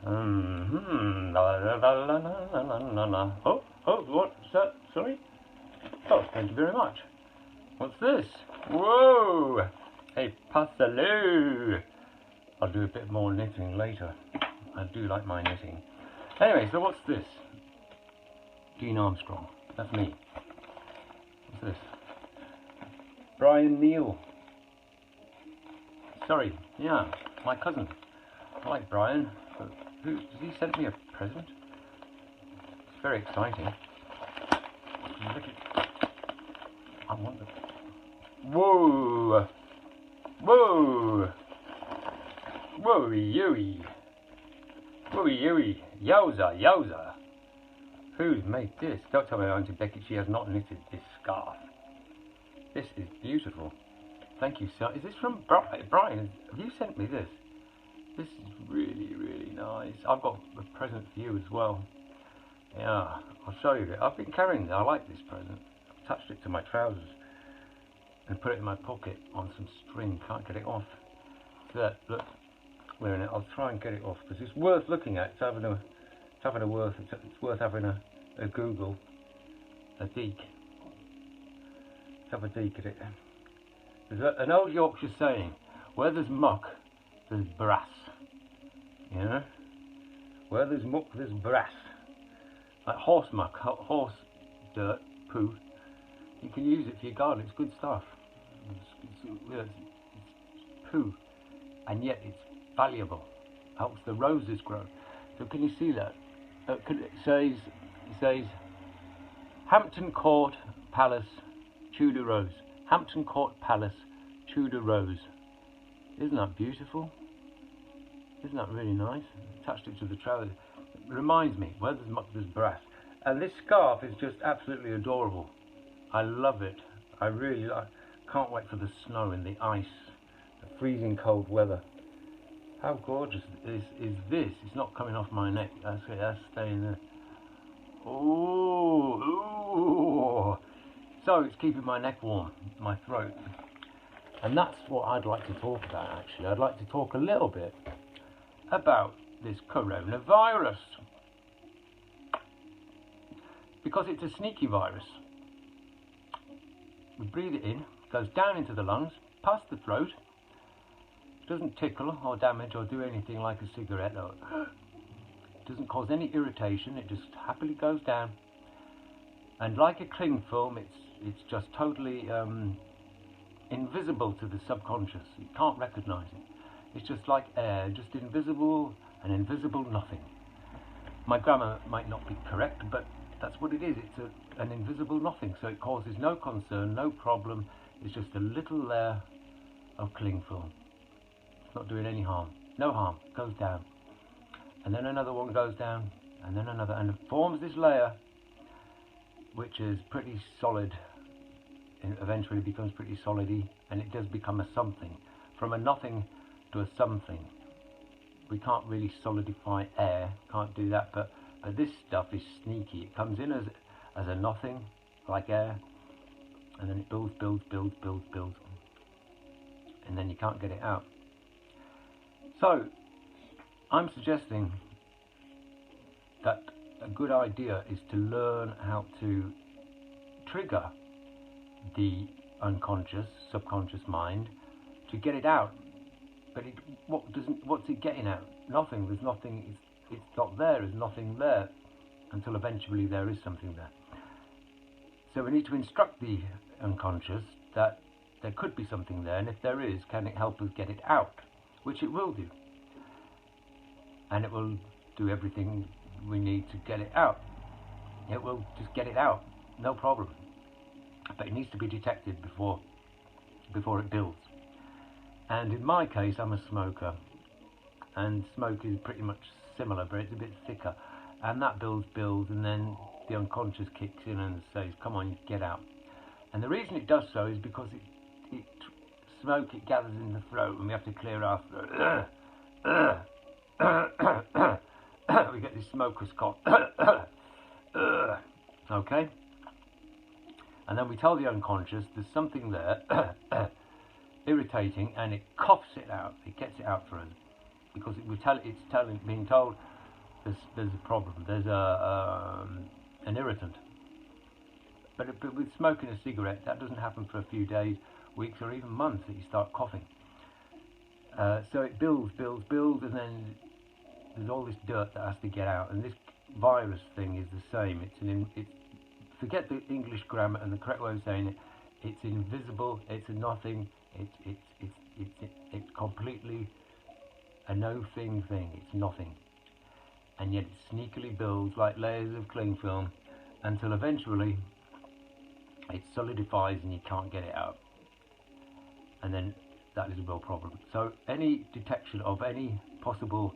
La, la, la, la, la, la, la, la. Oh, what's that? Sorry? Oh, thank you very much. What's this? Whoa! Hey, passaloo! I'll do a bit more knitting later. I do like my knitting. Anyway, so what's this? Dean Armstrong. That's me. What's this? Brian Neal. Sorry, yeah, my cousin. I like Brian. Has he sent me a present? It's very exciting. Look at, I want the... Whoa! Whoa! Whoa-y, yo-y. Whoa-y, yo-y. Yowza, yowza. Who's made this? Don't tell my Auntie Becky she has not knitted this scarf. This is beautiful. Thank you, sir. Is this from Brian? Have you sent me this? This is really, really nice. I've got a present for you as well. Yeah, I'll show you it. I've been carrying it. I like this present. I've attached it to my trousers and put it in my pocket on some string. Can't get it off. So that, look, wearing it. I'll try and get it off because it's worth looking at. It's worth having a Google, a deek. Let's have a deek at it. There's an old Yorkshire saying, where there's muck, there's brass. You know? Where there's muck, there's brass. Like horse muck, horse dirt, poo. You can use it for your garden, it's good stuff. It's poo, and yet it's valuable. Helps the roses grow. So can you see that? It says, Hampton Court Palace, Tudor Rose. Hampton Court Palace, Tudor Rose. Isn't that beautiful? Isn't that really nice? Attached it to the trousers. It reminds me, where there's muck, there's brass. And this scarf is just absolutely adorable. I love it. I really can't wait for the snow and the ice, the freezing cold weather. How gorgeous is this? It's not coming off my neck. That's it, that's staying there. Ooh, ooh. So it's keeping my neck warm, my throat. And that's what I'd like to talk about, actually. I'd like to talk a little bit about this coronavirus. Because it's a sneaky virus. We breathe it in, goes down into the lungs, past the throat, doesn't tickle or damage or do anything like a cigarette. It doesn't cause any irritation, it just happily goes down. And like a cling film, it's just totally invisible to the subconscious. You can't recognize it. It's just like air, just invisible, an invisible nothing. My grammar might not be correct, but that's what it is. It's an invisible nothing, so it causes no concern, no problem. It's just a little layer of cling film. It's not doing any harm. No harm. It goes down. And then another one goes down, and then another, and it forms this layer, which is pretty solid. It eventually becomes pretty solidy, and it does become a something. From a nothing to a something. We can't really solidify air, can't do that, but this stuff is sneaky. It comes in as a nothing, like air, and then it builds, and then you can't get it out. So, I'm suggesting that a good idea is to learn how to trigger the unconscious, subconscious mind to get it out. But what's it getting at? Nothing. There's nothing. It's not there. There's nothing there until eventually there is something there. So we need to instruct the unconscious that there could be something there, and if there is, can it help us get it out? Which it will do. And it will do everything we need to get it out. It will just get it out, no problem. But it needs to be detected before it builds. And in my case, I'm a smoker, and smoke is pretty much similar, but it's a bit thicker. And that builds, and then the unconscious kicks in and says, come on, get out. And the reason it does so is because smoke, it gathers in the throat, and we have to clear our throat. We get this smoker's cough. Okay? And then we tell the unconscious there's something there irritating, and it coughs it out. It gets it out for us because being told there's a problem. There's an irritant. But with smoking a cigarette, that doesn't happen for a few days, weeks, or even months that you start coughing. So it builds, and then there's all this dirt that has to get out. And this virus thing is the same. Forget the English grammar and the correct way of saying it. It's invisible. It's a nothing. It's completely a no-thing thing. It's nothing, and yet it sneakily builds like layers of cling film until eventually it solidifies and you can't get it out, and then that is a real problem. So any detection of any possible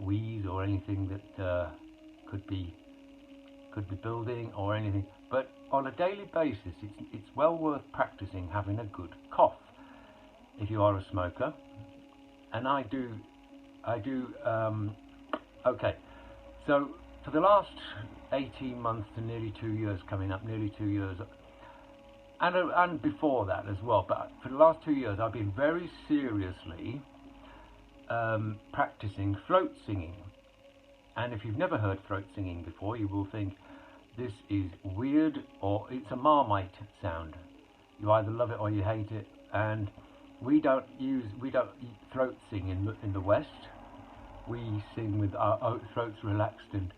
wheeze or anything that could be building or anything, but on a daily basis, it's well worth practicing having a good cough if you are a smoker, and I do. Okay, so for the last 18 months to nearly 2 years, coming up, nearly 2 years, and before that as well, but for the last 2 years I've been very seriously practicing throat singing. And if you've never heard throat singing before, you will think this is weird, or it's a Marmite sound. You either love it or you hate it. And we don't throat sing in the West. We sing with our throats relaxed and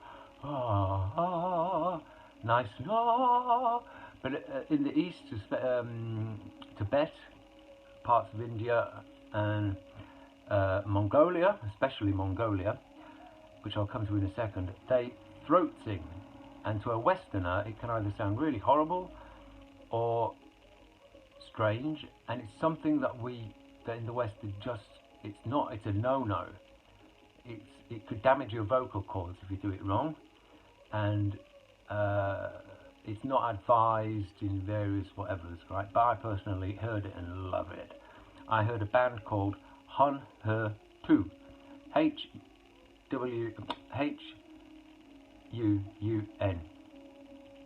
nice and But in the East, Tibet, parts of India, and Mongolia, especially Mongolia, which I'll come to in a second, they throat sing. And to a Westerner, it can either sound really horrible or strange, and it's something that in the West, it's a no-no. It could damage your vocal cords if you do it wrong, and it's not advised in various whatevers, right? But I personally heard it and love it. I heard a band called Hun Her Tu, H-U-U-N,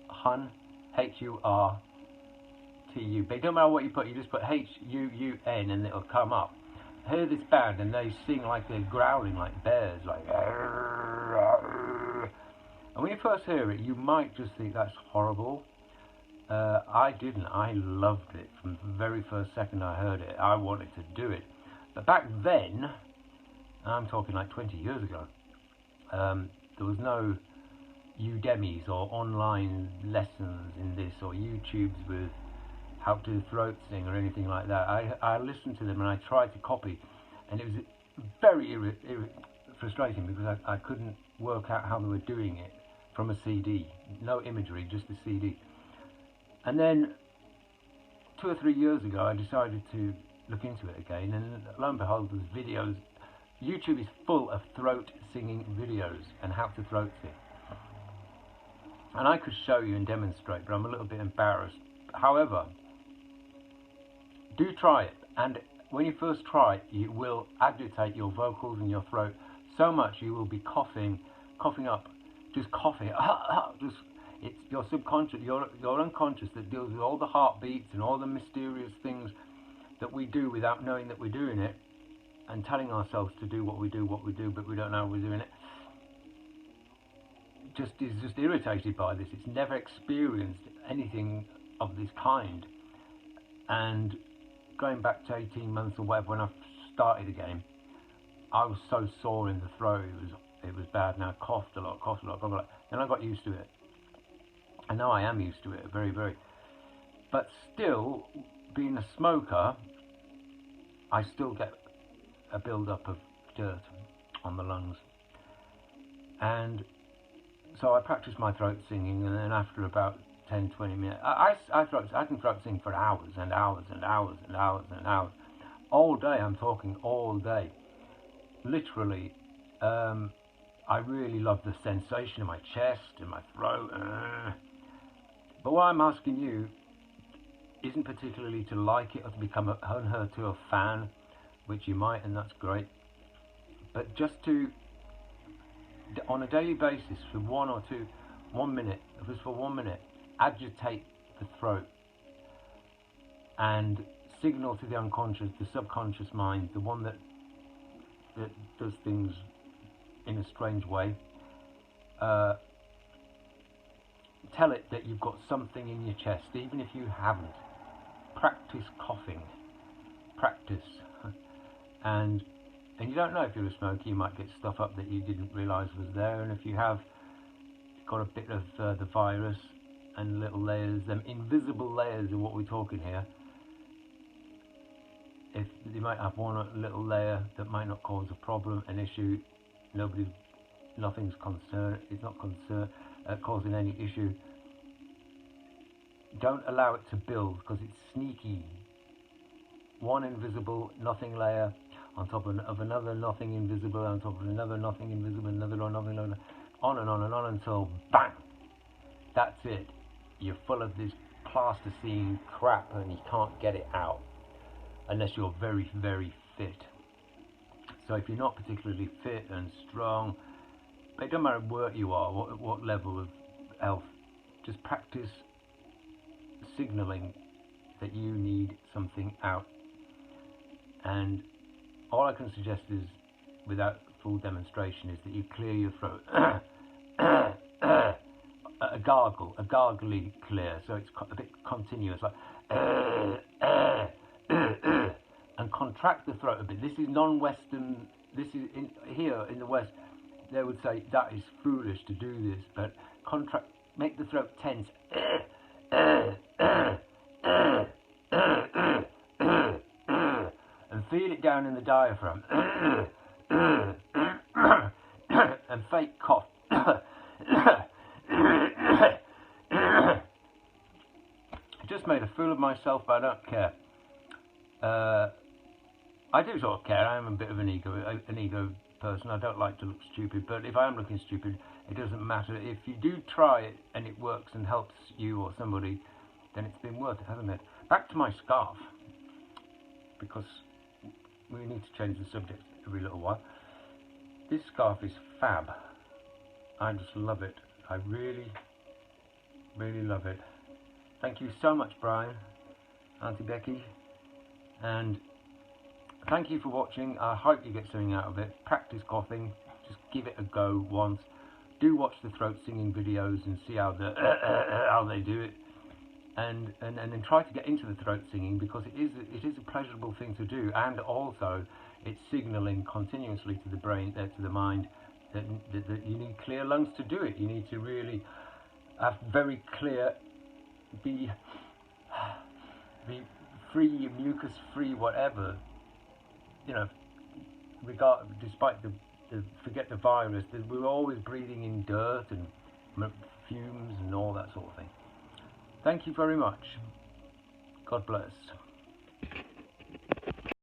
Hun, H-U-R-T-U. But it don't matter what you put, you just put H-U-U-N and it'll come up. I hear this band and they sing like they're growling like bears, like. And when you first hear it, you might just think that's horrible. I didn't. I loved it from the very first second I heard it. I wanted to do it. But back then, I'm talking like 20 years ago, there was no Udemy's or online lessons in this, or YouTubes with how to throat sing or anything like that. I listened to them and I tried to copy, and it was very frustrating because I couldn't work out how they were doing it from a CD. No imagery, just a CD. And then 2 or 3 years ago I decided to look into it again, and lo and behold, there's videos. YouTube is full of throat singing videos and how to throat sing. And I could show you and demonstrate, but I'm a little bit embarrassed. However, do try it, and when you first try it, it will agitate your vocals and your throat so much you will be coughing up, just coughing. It's your subconscious, your unconscious that deals with all the heartbeats and all the mysterious things that we do without knowing that we're doing it, and telling ourselves to do what we do, but we don't know we're doing it. Is just irritated by this. It's never experienced anything of this kind. And going back to 18 months or whatever, when I started again, I was so sore in the throat. It was bad. And I coughed a lot. Then I got used to it. And now I am used to it, very, very. But still, being a smoker, I still get a build-up of dirt on the lungs. And so I practiced my throat singing, and then after about 10-20 minutes, I can throat sing for hours and hours and hours and hours and hours. All day, I'm talking all day. Literally, I really love the sensation in my chest, in my throat. But what I'm asking you isn't particularly to like it or to become a fan, which you might, and that's great. But just to, on a daily basis, for 1 minute, just for 1 minute, agitate the throat and signal to the unconscious, the subconscious mind, the one that does things in a strange way. Tell it that you've got something in your chest, even if you haven't. Practice coughing. Practice. And you don't know if you're a smoker, you might get stuff up that you didn't realise was there, and if you have got a bit of the virus and little layers, them invisible layers of what we're talking here, if you might have one little layer that might not cause a problem, an issue, nothing's concerned, it's not causing any issue. Don't allow it to build, because it's sneaky. One invisible nothing layer on top of another nothing invisible, on top of another nothing invisible, another nothing, on and on and on until bang! That's it. You're full of this plasticine crap and you can't get it out unless you're very, very fit. So if you're not particularly fit and strong, but it doesn't matter where you are, what level of health, just practice signaling that you need something out. And all I can suggest is, without full demonstration, is that you clear your throat. A gargly clear, so it's a bit continuous, like and contract the throat a bit. This is non-Western. This is here in the West. They would say that is foolish to do this, but make the throat tense. And feel it down in the diaphragm. And fake cough. I just made a fool of myself, but I don't care. I do sort of care. I am a bit of an ego person. I don't like to look stupid, but if I am looking stupid, it doesn't matter. If you do try it and it works and helps you or somebody, then it's been worth it, hasn't it? Back to my scarf, because we need to change the subject every little while. This scarf is fab. I just love it. I really, really love it. Thank you so much, Brian, Auntie Becky, and thank you for watching. I hope you get something out of it. Practice coughing. Just give it a go once. Do watch the throat singing videos and see how they do it, and then try to get into the throat singing, because it is a pleasurable thing to do, and also it's signalling continuously to the brain, to the mind, that you need clear lungs to do it. You need to really have very clear, be free, mucus free, whatever. You know, despite forget the virus, we're always breathing in dirt and fumes and all that sort of thing. Thank you very much. God bless.